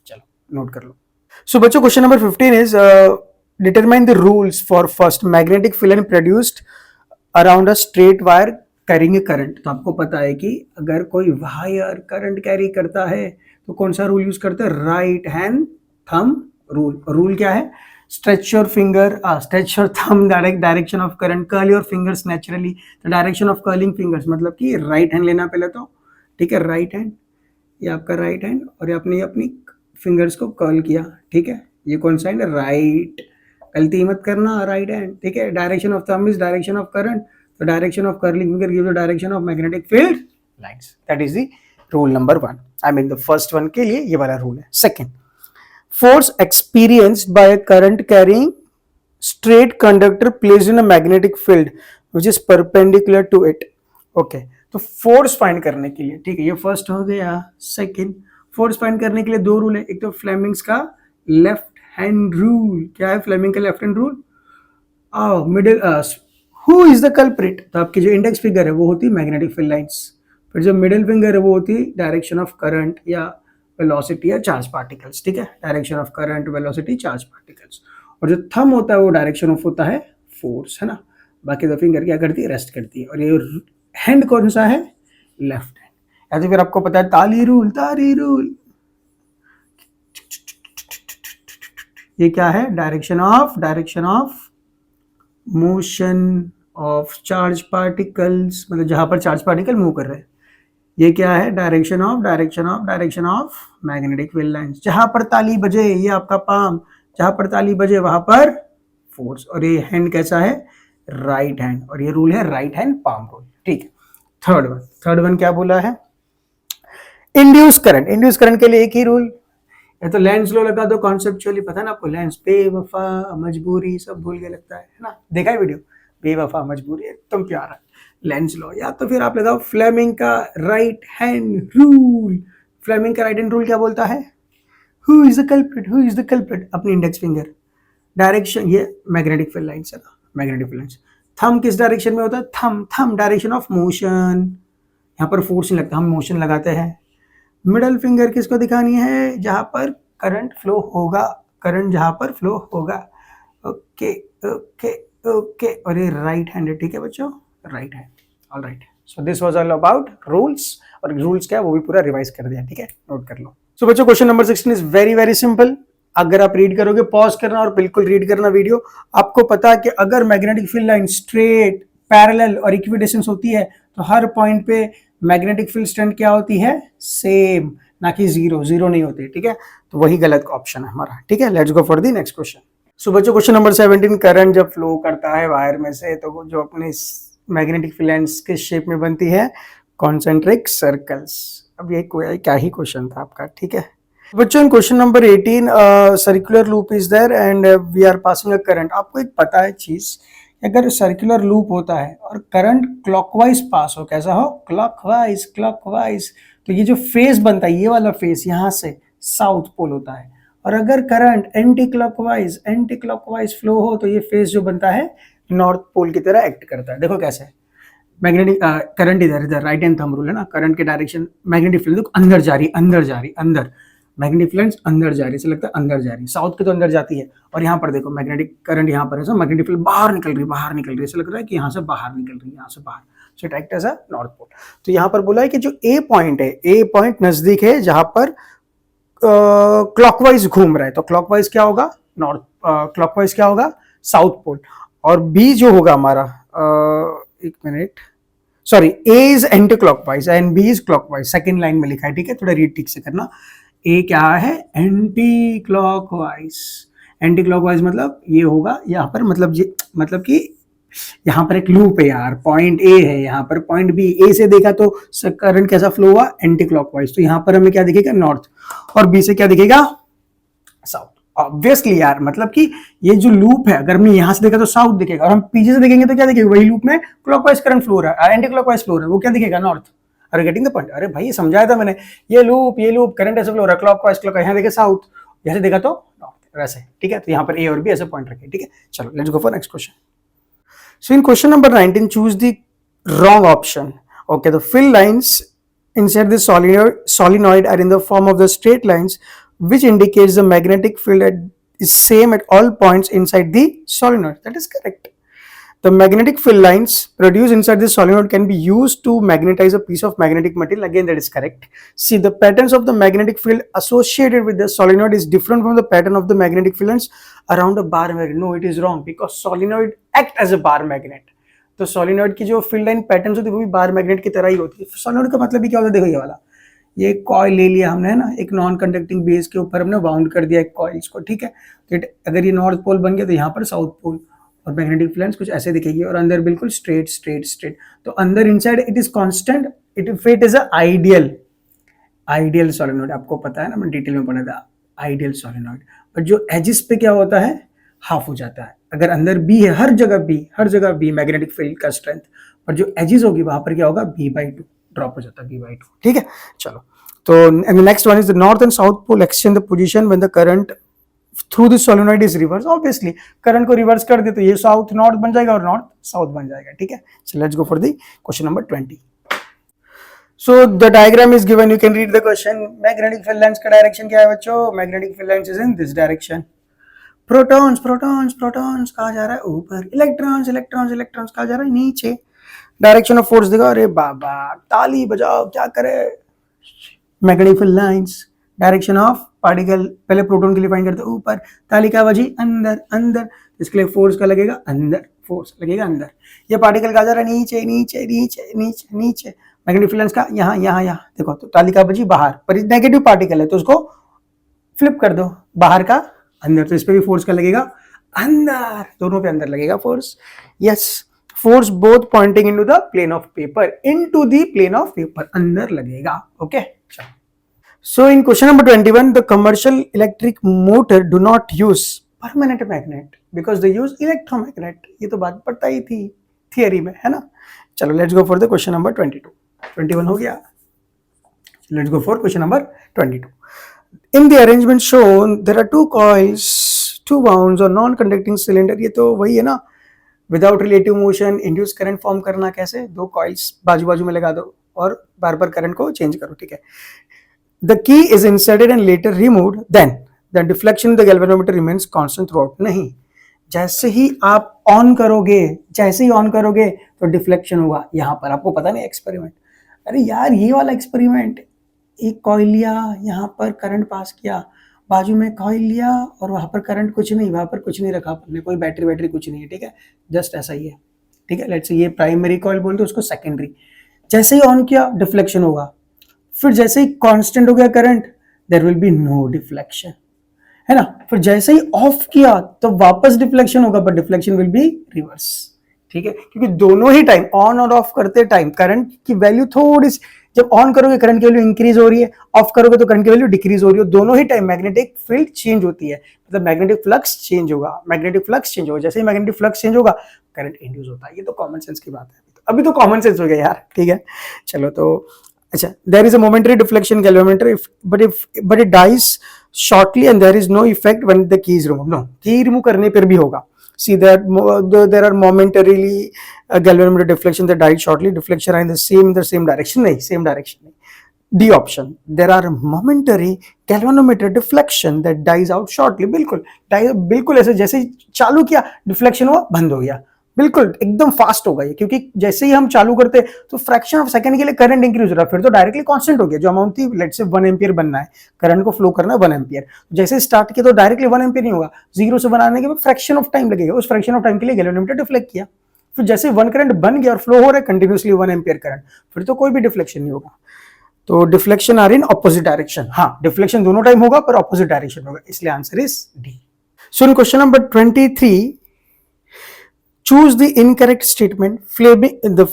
चलो नोट कर लो। सो बच्चों, question number 15 is determine the rules for first magnetic field produced around a straight wire carrying a current. तो आपको पता है कि अगर कोई वायर करंट कैरी करता है तो कौन सा रूल यूज करते हैं, right hand thumb rule. Rule क्या है, stretch your finger, stretch your thumb direction of current, curl your fingers naturally, the direction of curling fingers, मतलब कि राइट हैंड लेना पहले तो, ठीक है, राइट हैंड, ये आपका राइट हैंड, और ये आपने अपनी फिंगर्स को कर्ल किया, ठीक है। ये कौन सा हैंड है, राइट, गलती मत करना, राइट हैंड, ठीक है। Direction of thumb is direction of current, तो direction of curling finger gives the direction of magnetic field lines. That is the rule number 1, I mean the first one के लिए ये वाला रूल है। Second, force experienced by a current carrying straight conductor placed in a magnetic field which is perpendicular to it. Okay, तो force find करने के लिए, ठीक है, ये फर्स्ट हो गया। सेकंड, फोर्स फाइंड करने के लिए दो रूल है। एक तो फ्लेमिंग्स का लेफ्ट हैंड रूल, क्या है फ्लेमिंग का left hand rule, middle, who is the culprit, तो आपकी जो इंडेक्स फिंगर है वो होती है मैग्नेटिक फील्ड लाइंस, फिर जो मिडिल फिंगर है वो होती है डायरेक्शन ऑफ करंट या वेलोसिटी या चार्ज पार्टिकल्स, ठीक है, direction of current, velocity, charge particles. और जो थंब होता है वो डायरेक्शन ऑफ होता है फोर्स, है ना। बाकी दो फिंगर क्या करती है, रेस्ट करती है। और ये हैंड कौन सा है, लेफ्ट हैंड। या तो फिर आपको पता है ताली रूल, ये क्या है, direction of motion of charge particles, मतलब जहां पर चार्ज पार्टिकल मूव कर रहे हैं। ये क्या है, direction of magnetic field lines. जहां पर ताली बजे, ये आपका पाम, जहां पर ताली बजे वहां पर फोर्स। और ये हैंड कैसा है, राइट हैंड, और ये रूल है राइट हैंड पाम रूल, ठीक है। थर्ड वन क्या बोला है, इंड्यूस करंट के लिए एक ही रूल, या तो लेंस लो लगा दो, कॉन्सेप्चुअली पता है ना आपको, लेंस, बेवफा, मजबूरी, सब भूल के लगता है ना, देखा है वीडियो, बेवफा, मजबूरी, एकदम प्यारा, लेंस लो। या तो फिर आप लगाओ फ्लेमिंग का राइट हैंड रूल। फ्लेमिंग का राइट हैंड रूल क्या बोलता है, हु इज द कल्प्रिट, अपनी इंडेक्स फिंगर, डायरेक्शन, ये मैग्नेटिक फील्ड लाइंस है ना, मैग्नेटिक फील्ड लाइंस। थंब किस डायरेक्शन में होता है, थंब डायरेक्शन ऑफ मोशन, यहाँ पर फोर्स नहीं लगता, हम मोशन लगाते हैं। मिडल फिंगर किसको दिखानी है, जहां पर करंट फ्लो होगा, ओके ओके ओके। और ये राइट हैंड है, ठीक है बच्चों, right hand, all right. So this was all about rules, और रूल्स क्या है वो भी पूरा रिवाइज कर दिया, ठीक है, नोट कर लो। सो बच्चों, question number 16 is very very simple. अगर आप रीड करोगे, पॉज करना और बिल्कुल रीड करना वीडियो। आपको पता है कि अगर magnetic field line straight, parallel और इक्विडिस्टेंस होती है तो हर पॉइंट पे मैग्नेटिक फील्ड स्ट्रेंथ क्या होती है, सेम, ना कि जीरो नहीं होती, ठीक है। तो वही गलत ऑप्शन है हमारा, ठीक है। Let's go for the next question. So बच्चों, क्वेश्चन नंबर 17, करंट जब फ्लो करता है वायर में से तो जो अपने मैग्नेटिक फील्ड लाइंस के शेप में बनती है कॉन्सेंट्रिक सर्कल्स। अब ये क्या ही क्वेश्चन था आपका, ठीक है बच्चों। Question number 18, circular loop is there and we are passing a current. आपको एक पता है चीज, अगर सर्कुलर लूप होता है और करंट क्लॉकवाइज पास हो, कैसा हो, क्लॉकवाइज, तो ये जो फेस बनता है, ये वाला फेस यहाँ से साउथ पोल होता है। और अगर करंट एंटी क्लॉकवाइज फ्लो हो तो ये फेस जो बनता है नॉर्थ पोल की तरह एक्ट करता है। देखो कैसे, मैग्नेटिक करंट इधर राइट हैंड थंब रूल है ना, करंट के डायरेक्शन, मैग्नेटिक फील्ड अंदर जा रही, अंदर मैग्नेटिक फील्ड अंदर जा रही, ऐसा लगता है अंदर जा रही, साउथ की तो अंदर जाती है। और यहाँ पर देखो मैग्नेटिक करंट यहाँ पर है, मैग्नेटिक फील्ड बाहर निकल रही, ऐसा लग रहा है कि यहाँ से बाहर निकल रही है, यहाँ से बाहर, so it act as a north pole. तो यहाँ पर बोला है कि जो ए पॉइंट है, ए पॉइंट नजदीक है जहां पर क्लॉकवाइज घूम रहा है, तो क्लॉकवाइज क्या होगा, नॉर्थ, क्लॉकवाइज क्या होगा, साउथ पोल। और बी जो होगा हमारा, एक minute, sorry, A is anti clockwise and B is clockwise, second line में लिखा है, ठीक है, थोड़ा रीड ठीक से करना। ए क्या है, एंटी क्लॉकवाइज, एंटी क्लॉकवाइज मतलब ये होगा यहाँ पर, मतलब ये मतलब कि यहाँ पर एक लूप है यार, पॉइंट ए है, यहाँ पर पॉइंट बी, ए से देखा तो करंट कैसा फ्लो हुआ, एंटी क्लॉकवाइज, तो यहाँ पर हमें क्या दिखेगा, नॉर्थ, और बी से क्या दिखेगा, साउथ। ऑब्वियसली यार, मतलब कि ये जो लूप है, अगर हमने यहां से देखा तो साउथ दिखेगा, और हम पीछे से देखेंगे तो क्या दिखेगा, वही लूप में क्लॉकवाइज करंट फ्लो रहा है, एंटी क्लॉकवाइज फ्लो रहा है, वो क्या दिखेगा, नॉर्थ। अरे गेटिंग द पॉइंट, अरे भाई ये समझाया था मैंने, ये लूप करंट ऐसे फ्लो रहा है, क्लॉकवाइज यहाँ देखे साउथ, जैसे देखा तो नॉर्थ, वैसे, ठीक है। तो यहाँ पर ए और बी ऐसे पॉइंट रखे, ठीक है। चलो let's go for next question. So in question number 19, choose the wrong option. Okay, the fill lines inside the solenoid are in the form of the straight lines, which indicates the magnetic field is same at all points inside the solenoid. That is correct. The magnetic field lines produced inside the solenoid can be used to magnetize a piece of magnetic material. Again, that is correct. See, the patterns of the magnetic field associated with the solenoid is different from the pattern of the magnetic fields around a bar magnet. No, it is wrong because solenoid act as a bar magnet. तो solenoid की जो field line pattern होती है वो भी bar magnet की तरह ही होती है। सोलिनॉइड का मतलब भी क्या होता है, देखो ये वाला, ये कॉइल ले लिया हमने, है ना, एक नॉन कंडक्टिंग बेस के ऊपर हमने बाउंड कर दिया एक कॉइल्स को, ठीक है। तो अगर ये नॉर्थ पोल बन गया तो यहाँ पर साउथ पोल, और मैग्नेटिक फ्लक्स कुछ ऐसे दिखेगी, और अंदर बिल्कुल स्ट्रेट स्ट्रेट स्ट्रेट। तो अंदर inside it is constant, it is a ideal solenoid, आपको पता है ना, मैंने डिटेल में पढ़ा था आइडियल सोलिनॉइड। पर जो एजिस पे क्या होता है, हाफ हो जाता है। अगर अंदर बी है, हर जगह बी मैग्नेटिक फील्ड का स्ट्रेंथ, पर जो एजिस होगी वहां पर क्या होगा, b/2 ड्रॉप हो जाता है, b/2, ठीक है। चलो, तो next one is the north and south pole exchange the position when the current through this solenoid is reverse. Obviously current को रिवर्स कर दे तो ये साउथ नॉर्थ बन जाएगा और नॉर्थ साउथ बन जाएगा, ठीक है। चलो let's go for the question number 20। So the diagram is given, you can read the question. Magnetic field lines का डायरेक्शन क्या है बच्चों, magnetic field lines is in this direction. Protons कहा जा रहा है ऊपर, इलेक्ट्रॉन्स कहा जा रहा है नीचे। डायरेक्शन ऑफ फोर्स देखो, अरे बाबा ताली बजाओ, क्या करे, magnetic field lines, direction of particle, पहले प्रोटॉन के लिए फाइंड करते ऊपर, ताली का बजी अंदर, इसके लिए फोर्स का लगेगा अंदर, ये पार्टिकल का जा रहा है नीचे, मैग्नेटिक फील्ड लाइंस का यहाँ देखो, तो ताली का बजी बाहर, पर नेगेटिव पार्टिकल है तो उसको फ्लिप कर दो, बाहर का अंदर, तो इस पे भी फोर्स का लगेगा अंदर, दोनों पे अंदर लगेगा force. Yes, force both pointing into the plane of paper, अंदर लगेगा, okay. So in question number 21, the commercial electric motor do not use permanent magnet because they use electromagnet. ये तो बात पता ही थी थियरी में, है ना। चलो let's go for the question number 22। 21 हो गया, let's go for question number 22। In the arrangement shown, there are two coils, two wounds or non-conducting cylinder. ये तो वही है ना, without relative motion induced current form करना कैसे, दो coils बाजू बाजू में लगा दो और बार बार करंट को चेंज करो, ठीक है। The key is inserted and later removed, then the deflection of the galvanometer remains constant throughout. नहीं, जैसे ही आप ऑन करोगे तो डिफ्लेक्शन होगा। यहाँ पर आपको पता नहीं एक्सपेरिमेंट, अरे यार ये वाला एक्सपेरिमेंट, एक कॉइल लिया, यहाँ पर करंट पास किया, बाजू में कॉइल लिया और वहां पर करंट कुछ नहीं, वहां पर कुछ नहीं रखा आपने, कोई बैटरी कुछ नहीं है, ठीक है, जस्ट ऐसा ही है, ठीक है। लेट्स से ये प्राइमरी कॉइल बोलते हैं, उसको सेकेंडरी। जैसे ही ऑन किया डिफ्लेक्शन होगा, फिर जैसे ही कांस्टेंट हो गया current, there will be no deflection, है ना। फिर जैसे ही ऑफ किया तो वापस डिफ्लेक्शन होगा, but deflection will be reverse, ठीक है, क्योंकि दोनों ही टाइम ऑन और ऑफ करते टाइम करंट की वैल्यू थोड़ी, जब ऑन करोगे करंट की वैल्यू इंक्रीज हो रही है, ऑफ करोगे तो करंट की वैल्यू डिक्रीज हो रही है, दोनों ही टाइम मैग्नेटिक फील्ड चेंज होती है, मतलब मैग्नेटिक फ्लक्स चेंज होगा, जैसे ही मैग्नेटिक फ्लक्स चेंज होगा करंट इंड्यूस होता है। ये तो कॉमन सेंस की बात है, अभी तो कॉमन सेंस हो गया यार, ठीक है। चलो तो अच्छा, there is a momentary deflection galvanometer but it dies shortly and there is no effect when the key is remove. No, key remove करने पर भी होगा। See that there are momentarily galvanometer deflection that died shortly. Deflection are in the same direction. नहीं, same direction नहीं. D option. There are momentary galvanometer deflection that dies out shortly. बिल्कुल ऐसे जैसे ही चालू किया डिफ्लेक्शन हुआ, बंद हो गया, बिल्कुल एकदम फास्ट होगा ये, क्योंकि जैसे ही हम चालू करते तो फ्रैक्शन ऑफ सेकंड के लिए करंट इंक्रीज हो रहा है, फिर तो डायरेक्टली कांस्टेंट हो गया, जो अमाउंट थी लेट्स से 1 एम्पियर बनना है, करंट को फ्लो करना है 1 एम्पियर, जैसे स्टार्ट किया तो डायरेक्टली 1 एम्पियर नहीं होगा, जीरो से बनाने के बाद फ्रैक्शन ऑफ टाइम लगेगा, उस फ्रैक्शन ऑफ टाइम के लिए गैल्वेनोमीटर डिफ्लेक्ट किया, फिर जैसे वन करंट बन गया और फ्लो हो रहा है कंटिन्यूसली 1 एम्पियर करंट, फिर तो कोई भी डिफ्लेक्शन नहीं होगा। तो deflection are in opposite direction, हाँ डिफ्लेक्शन दोनों टाइम होगा पर ऑपोजिट डायरेक्शन होगा, इसलिए answer is D. So in question number 23, choose the incorrect statement.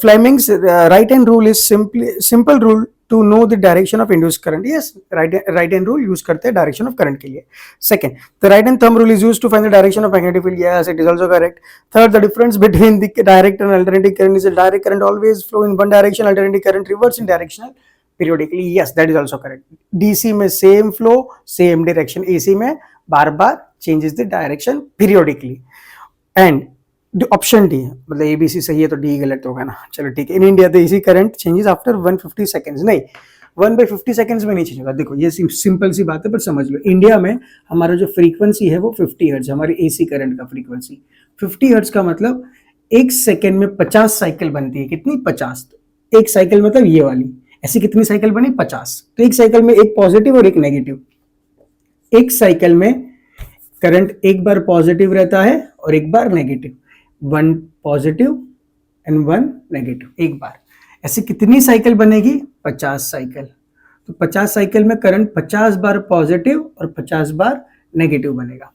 Fleming's right hand rule is simple rule to know the direction of induced current. Yes, right hand rule use करते हैं direction of current के लिए. Second, the right hand thumb rule is used to find the direction of magnetic field. Yes, it is also correct. Third, the difference between the direct and alternating current is a direct current always flow in one direction, alternating current reverse in directional periodically. Yes, that is also correct. DC में same flow, same direction. AC में बार बार changes the direction periodically. And option D, मतलब ABC सही है तो D गलत होगा ना। चलो ठीक है। In India the AC current changes after 150 seconds, नहीं 1/50 सेकंड्स में नहीं चेंज होगा। देखो ये सिंपल सी बात है पर समझ लो, इंडिया में हमारा जो फ्रीक्वेंसी है वो 50 हर्ट्ज, हमारी एसी करंट का फ्रीक्वेंसी 50 हर्ट्ज का मतलब एक सेकेंड में 50 साइकिल बनती है। कितनी? 50। तो एक साइकिल मतलब ये वाली, ऐसी कितनी साइकिल बनी? 50। तो एक साइकिल में एक पॉजिटिव और एक नेगेटिव। एक साइकिल में करंट एक बार पॉजिटिव रहता है और एक बार नेगेटिव, 1 पॉजिटिव एंड 1 नेगेटिव एक बार। ऐसे कितनी साइकिल बनेगी? 50 साइकिल। तो 50 साइकिल में करंट 50 बार पॉजिटिव और 50 बार नेगेटिव बनेगा।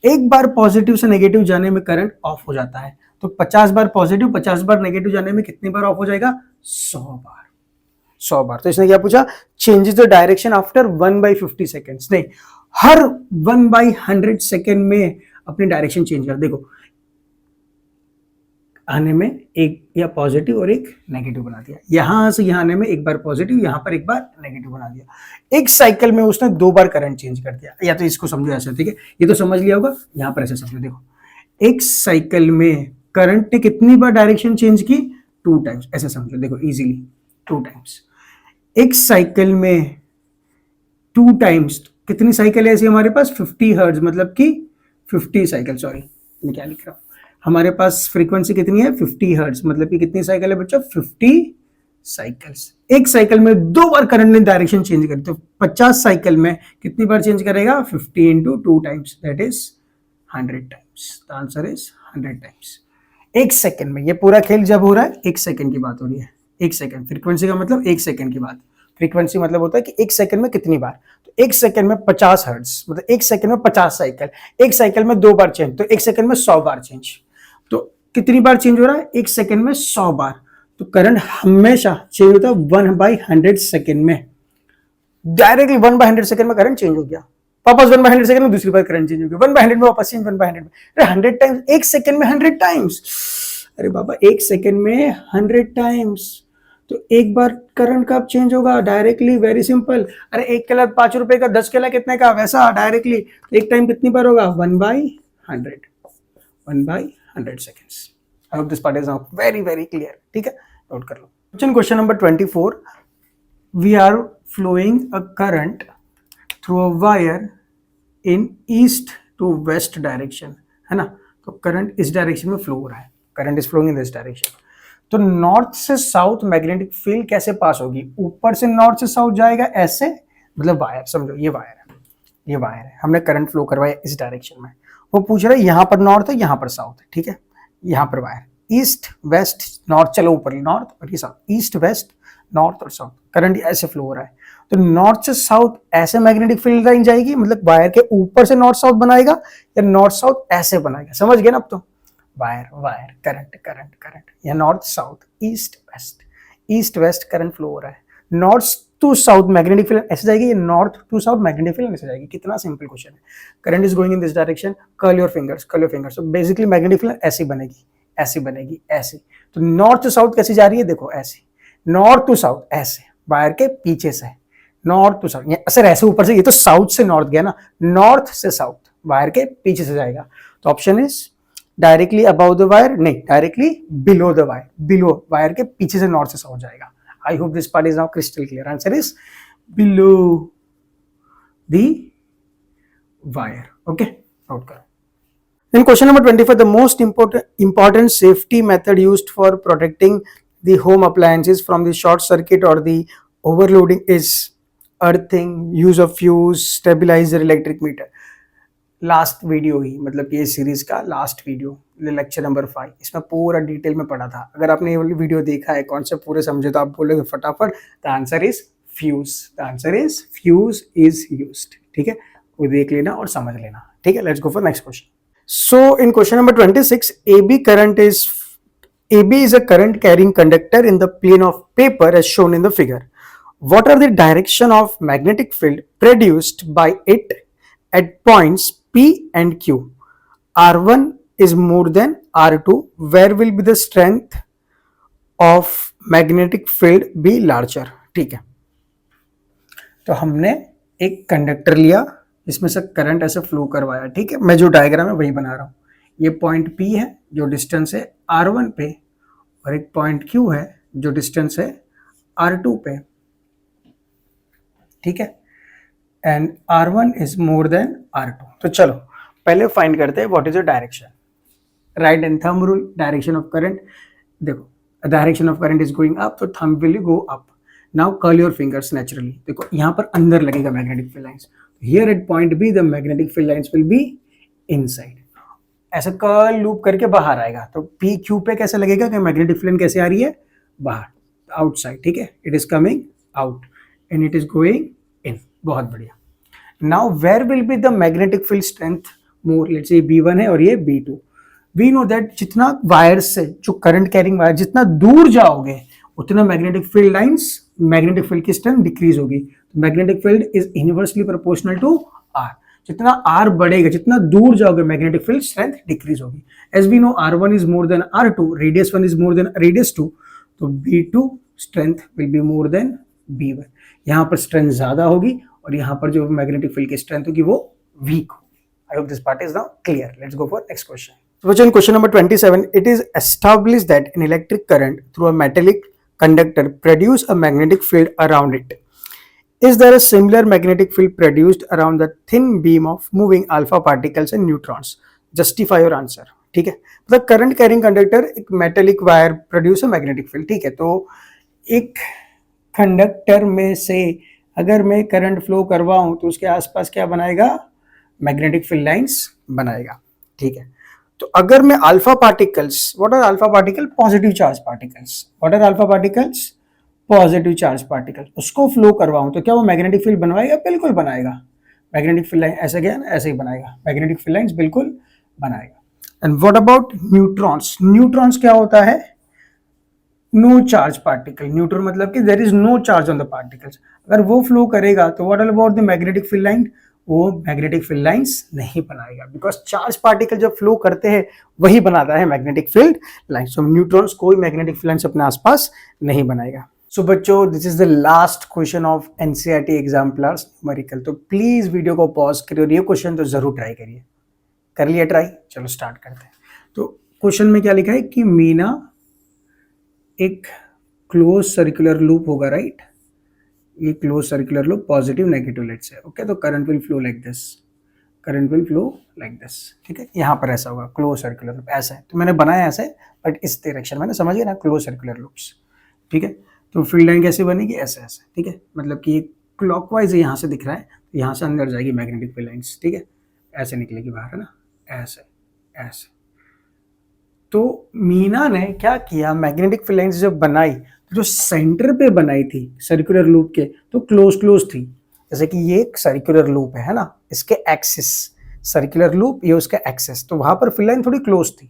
एक बार पॉजिटिव से नेगेटिव जाने में करंट ऑफ हो जाता है, तो 50 बार पॉजिटिव 50 बार नेगेटिव जाने में कितनी बार ऑफ हो जाएगा? 100 बार। 100 बार। तो इसने क्या पूछा? Changes the direction after 1/50 seconds. नहीं, हर 1/100 सेकेंड में अपनी डायरेक्शन चेंज कर। देखो आने में एक या पॉजिटिव और एक नेगेटिव बना दिया, यहां से यहां आने में एक बार पॉजिटिव, यहां पर एक बार नेगेटिव बना दिया। एक साइकिल में उसने 2 बार करंट चेंज कर दिया। या तो इसको समझो ऐसे, ठीक है, ये तो समझ लिया होगा, यहां पर ऐसे समझो। देखो एक साइकिल में करंट ने कितनी बार डायरेक्शन चेंज की? 2 टाइम्स। ऐसे समझो, देखो इजीली 2 टाइम्स। एक साइकिल में 2 टाइम्स, कितनी साइकिल है ऐसी हमारे पास? 50 हर्ट्ज, मतलब कि 50 साइकिल। सॉरी मैं क्या लिख रहा हूं, हमारे पास फ्रीक्वेंसी कितनी है? 50 हर्ट्ज, मतलब कि कितनी साइकिल है बच्चों? 50 साइकिल्स। एक साइकिल में 2 बार करंट ने डायरेक्शन चेंज करी, तो 50 साइकिल में कितनी बार चेंज करेगा? 50 into 2 times, that is 100 times. The answer is 100 times. एक सेकंड में, ये पूरा खेल जब हो रहा है, एक सेकंड की बात हो रही है। एक सेकंड, फ्रीक्वेंसी का मतलब एक सेकंड की बात। फ्रीक्वेंसी मतलब होता है कि एक सेकंड में कितनी बार। तो एक सेकंड में 50 हर्ट्ज, मतलब एक सेकंड में 50 साइकिल। एक साइकिल में 2 बार चेंज, तो एक सेकंड में 100 बार चेंज। तो कितनी बार चेंज हो रहा है? एक सेकंड में 100 बार। तो करंट हमेशा चेंज होता है 1/100 सेकंड में। डायरेक्टली 1/100 सेकंड में करंट चेंज हो गया, वापस 1/100 सेकंड में दूसरी बार करंट चेंज हो गया, 1/100 में वापस चेंज, 1/100 में। अरे 100 टाइम्स एक सेकंड में, 100 टाइम्स। अरे बाबा एक सेकंड में 100 टाइम्स। तो एक बार करंट कब चेंज होगा? Directly, very simple. अरे 1 केला 5 रुपए का, 10 केला कितने का, वैसा डायरेक्टली। एक टाइम कितनी बार होगा? 1/100, 1/100 seconds. I hope this part is now very clear. ठीक है, नोट कर लो। Question number 24, we are flowing a current through a wire in east to west direction, है ना। तो करंट इस डायरेक्शन में फ्लो हो रहा है, current is flowing in this direction. तो नॉर्थ से साउथ मैग्नेटिक फील्ड कैसे पास होगी? ऊपर से नॉर्थ से साउथ जाएगा ऐसे, मतलब वायर, समझो ये वायर है, ये वायर है, हमने करंट फ्लो करवाया इस डायरेक्शन में। वो पूछ रहा है यहाँ पर नॉर्थ है, यहाँ पर साउथ है, ठीक है। यहाँ पर वायर, ईस्ट वेस्ट नॉर्थ, चलो ऊपर नॉर्थ और ये साउथ, ईस्ट वेस्ट नॉर्थ और साउथ, करंट ऐसे फ्लो हो रहा है। तो नॉर्थ से साउथ ऐसे मैग्नेटिक फील्ड लाइन जाएगी, मतलब वायर के ऊपर से नॉर्थ साउथ बनाएगा, या नॉर्थ साउथ ऐसे बनाएगा। समझ गए ना अब तो? Wire wire, current current current, या north south, east west current flow हो रहा है। North to south magnetic field ऐसे जाएगी, या north to south magnetic field ऐसे जाएगी। कितना सिंपल क्वेश्चन है। Current is going in this direction, curl your fingers, curl your fingers. तो बेसिकली मैग्नेटिक फील्ड ऐसी बनेगी, ऐसी बनेगी, ऐसी। तो नॉर्थ टू साउथ कैसी जा रही है? देखो ऐसे, नॉर्थ टू साउथ ऐसे, वायर के पीछे से नॉर्थ टू साउथ, सर ऐसे ऊपर से, ये तो साउथ से नॉर्थ गया ना, नॉर्थ से साउथ वायर के पीछे से जाएगा। तो option is directly above the wire, नहीं directly below the wire, below wire के पीछे से नॉर्थ से साउथ जाएगा। I hope this part is now crystal clear. Answer is below the wire. Okay, note करो। In question number 25, the most important safety method used for protecting the home appliances from the short circuit or the overloading is earthing, use of fuse, stabilizer, electric meter. Last video ही, मतलब ये series का last video, lecture number 5, इसमें पूरा detail में पढ़ा था। अगर आपने ये वाली वीडियो देखा है, कॉन्सेप्ट पूरे समझे, तो आप बोलोगे फटाफट the answer is fuse, the answer is fuse is used. ठीक है, वो देख लेना और समझ लेना। ठीक है, let's go for next question. So in question number 26, AB is a current carrying conductor in the plane of paper as shown in the figure. What are the direction of magnetic field produced by it at points P and Q? R1 is more than R2. Where will be the strength of magnetic field be larger? ठीक है, तो हमने एक conductor लिया, इसमें से current ऐसे flow करवाया। ठीक है, मैं जो डायग्राम है वही बना रहा हूँ। ये पॉइंट P है जो डिस्टेंस है R1 पे, और एक पॉइंट Q है जो डिस्टेंस है R2 पे। ठीक है, and R1 is more than R2। तो चलो पहले फाइंड करते हैं what is the direction. Right hand thumb rule, direction of current. देखो direction of current is going up, तो thumb will go up. Now curl your fingers naturally. देखो यहाँ पर अंदर लगेगा magnetic field lines. Here at point B the magnetic field lines will be inside. ऐसा curl loop करके बाहर आएगा, तो पी क्यू पे कैसे लगेगा कि मैग्नेटिक फील्ड कैसे आ रही है, बाहर, आउटसाइड। ठीक है, it is coming out and it is going in. बहुत बढ़िया। Now where will be the magnetic field strength more, let's say B1 है और ये B2। वी नो दैट जितना वायर से, जो करंट कैरिंग वायर, जितना दूर जाओगे उतना magnetic field lines, magnetic field की स्ट्रेंथ डिक्रीज होगी। Magnetic field is inversely proportional to R। जितना R बढ़ेगा, जितना दूर जाओगे, मैग्नेटिक फील्ड स्ट्रेंथ डिक्रीज होगी। As we know R1 is more than R2, radius 1 is more than radius 2, तो B2 strength will be more than B1। यहाँ पर strength ज्यादा होगी और यहाँ पर जो मैग्नेटिक फील्ड की स्ट्रेंथ होगी वो वीक हो। I hope this part is now clear. Let's go for next question. Question number 27. It is established that an electric current through a metallic conductor produce a magnetic field around it. Is there a similar magnetic field produced around the thin beam of moving alpha particles and neutrons? Justify your answer. ठीक है, मतलब current carrying conductor, एक metallic wire produce a magnetic field. ठीक है, तो एक conductor में से अगर मैं करंट फ्लो करवाऊं तो उसके आसपास क्या बनाएगा, मैग्नेटिक फील्ड लाइंस बनाएगा। ठीक है, तो अगर मैं alpha particles, what are alpha particle, positive charge particles, what are alpha particles, positive charge particle, उसको फ्लो करवाऊं तो क्या वो मैग्नेटिक फील्ड बनवाएगा, बिल्कुल बनाएगा। मैग्नेटिक फील्ड लाइन ऐसे गया ना, ऐसे ही बनाएगा, मैग्नेटिक फील्ड लाइंस बिल्कुल बनाएगा। And what about neutrons, neutrons क्या होता है, नो चार्ज पार्टिकल। न्यूट्रॉन मतलब कि there is no charge on the particles, अगर वो फ्लो करेगा तो what about the magnetic field line, वो मैग्नेटिक फील्ड लाइंस नहीं बनाएगा, बिकॉज चार्ज पार्टिकल जब फ्लो करते हैं वही बनाता है magnetic field line. So neutrons कोई मैग्नेटिक फील्ड लाइंस अपने आसपास नहीं बनाएगा। सो बच्चों, this is the last question of NCERT exemplars numerical. तो प्लीज वीडियो को पॉज करिए और ये क्वेश्चन तो जरूर ट्राई करिए। कर लिया ट्राई, चलो स्टार्ट करते हैं। तो क्वेश्चन में क्या लिखा है कि मीना एक क्लोज सर्कुलर लूप होगा, राइट, ये close circular loop, positive negative let's say, okay, तो current will flow like this, current will flow like this. ठीक है, यहाँ पर ऐसा होगा, क्लोज सर्कुलर लूप ऐसा है, तो मैंने बनाया ऐसे, बट इस डायरेक्शन में ना, समझ गए ना, क्लोज सर्कुलर लूप्स। ठीक है, तो फील्ड लाइन कैसे बनेगी, ऐसे ऐसे। ठीक है, मतलब कि क्लॉकवाइज यहाँ से दिख रहा है, तो यहाँ से अंदर जाएगी मैग्नेटिक फील्ड लाइन्स। ठीक है, ऐसे निकलेगी बाहर, है ना, ऐसे ऐसे। तो मीना ने क्या किया, मैग्नेटिक फील्ड लाइन्स जब बनाई, जो सेंटर पे बनाई थी सर्कुलर लूप के, तो क्लोज थी। जैसे कि ये एक सर्कुलर लूप है ना, इसके एक्सिस, सर्कुलर लूप, ये उसका एक्सिस, तो वहां पर फील्ड लाइन थोड़ी क्लोज थी,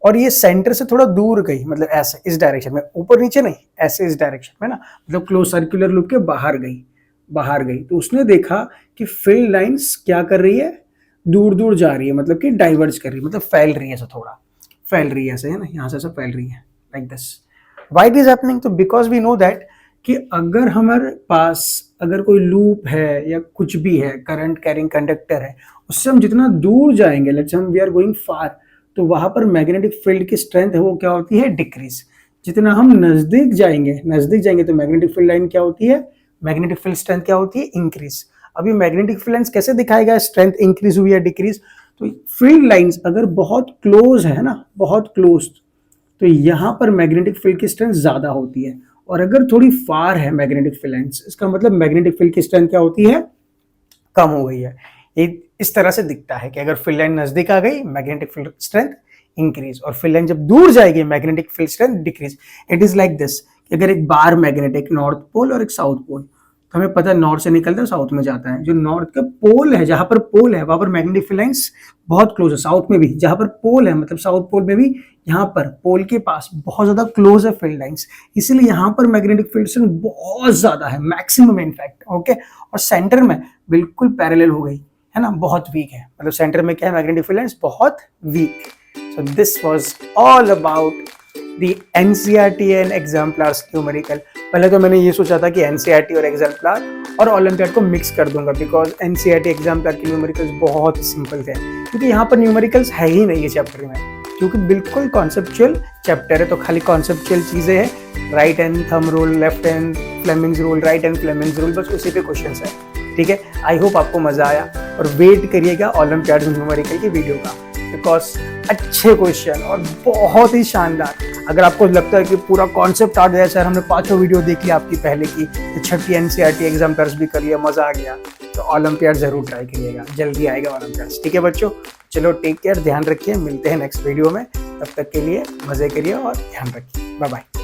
और ये सेंटर से थोड़ा दूर गई, मतलब ऐसे इस डायरेक्शन में, ऊपर नीचे नहीं, ऐसे इस डायरेक्शन में ना, मतलब क्लोज सर्कुलर लूप के बाहर गई। तो उसने देखा कि फील्ड लाइंस क्या कर रही है, दूर दूर जा रही है, मतलब कि डाइवर्ज कर रही है, मतलब फैल रही है, ऐसा थोड़ा फैल रही है, ऐसे है ना, यहाँ से ऐसा फैल रही है like this. Why it is happening? तो बिकॉज वी नो दैट कि अगर हमारे पास अगर कोई लूप है या कुछ भी है, करंट कैरिंग कंडक्टर है, उससे हम जितना दूर जाएंगे, लेट्स हम वी आर गोइंग फार, तो वहां पर मैग्नेटिक फील्ड की स्ट्रेंथ है वो क्या होती है, डिक्रीज। जितना हम नजदीक जाएंगे तो मैग्नेटिक फील्ड लाइन क्या होती है, मैग्नेटिक फील्ड स्ट्रेंथ क्या होती है, इंक्रीज। अभी मैग्नेटिक फील्ड लाइन कैसे दिखाएगा स्ट्रेंथ इंक्रीज हुई या डिक्रीज, तो फील्ड लाइंस अगर बहुत क्लोज है ना, बहुत क्लोज, तो यहाँ पर मैग्नेटिक फील्ड की स्ट्रेंथ ज्यादा होती है, और अगर थोड़ी फार है मैग्नेटिक फील्ड लाइंस, इसका मतलब मैग्नेटिक फील्ड की स्ट्रेंथ क्या होती है, कम हो गई है। ये इस तरह से दिखता है कि अगर फील्ड लाइन नजदीक आ गई, मैग्नेटिक फील्ड स्ट्रेंथ इंक्रीज, और फील्ड लाइन जब दूर जाएगी magnetic field strength decrease. It is like this, अगर एक बार मैग्नेट, एक नॉर्थ पोल और एक साउथ पोल, तो हमें पता है नॉर्थ से निकलता है साउथ में जाता है। जो नॉर्थ का पोल है, जहां पर पोल है वहां पर मैग्नेटिक फील्ड लाइंस बहुत क्लोज है। साउथ में भी जहां पर पोल है, मतलब साउथ पोल में भी यहाँ पर पोल के पास बहुत ज्यादा क्लोज है फील्ड लाइंस, इसीलिए यहाँ पर मैग्नेटिक फील्ड स्ट्रेंथ बहुत ज्यादा है, मैक्सिमम इनफैक्ट। ओके, और सेंटर में बिल्कुल पैरेलल हो गई है ना, बहुत वीक है, मतलब सेंटर में क्या है, मैग्नेटिक फील्ड लाइंस बहुत weak. So this was all about the NCERT and exemplars numerical. पहले तो मैंने ये सोचा था कि एनसीईआरटी और एग्जाम्पलर और ओलंपियाड को मिक्स कर दूंगा, बिकॉज एनसीईआरटी एग्जाम्पलर के न्यूमेरिकल्स बहुत ही सिंपल थे, क्योंकि यहाँ पर न्यूमेरिकल्स है ही नहीं ये चैप्टर में, क्योंकि बिल्कुल कॉन्सेप्चुअल चैप्टर है, तो खाली कॉन्सेप्चुअल चीजें हैं, right hand thumb rule, left hand Fleming's rule, right hand Fleming's rule, बस उसी पे क्वेश्चंस है। ठीक है, आई होप आपको मजा आया, और वेट करिएगा ओलंपियाड न्यूमेरिकल की वीडियो का, बिकॉज अच्छे क्वेश्चन और बहुत ही शानदार। अगर आपको लगता है कि पूरा कॉन्सेप्ट आ गया, सर हमने 5 वीडियो देख ली आपकी पहले की, तो 6ठी एनसीईआरटी एग्जाम टर्स भी कर लिया, मजा आ गया, तो ओलंपियाड जरूर ट्राई करिएगा, जल्दी आएगा ओलंपियाड। ठीक है बच्चों, चलो टेक केयर, ध्यान रखिए, मिलते हैं नेक्स्ट वीडियो में, तब तक के लिए मजे करिए और ध्यान रखिए, बाय बाय।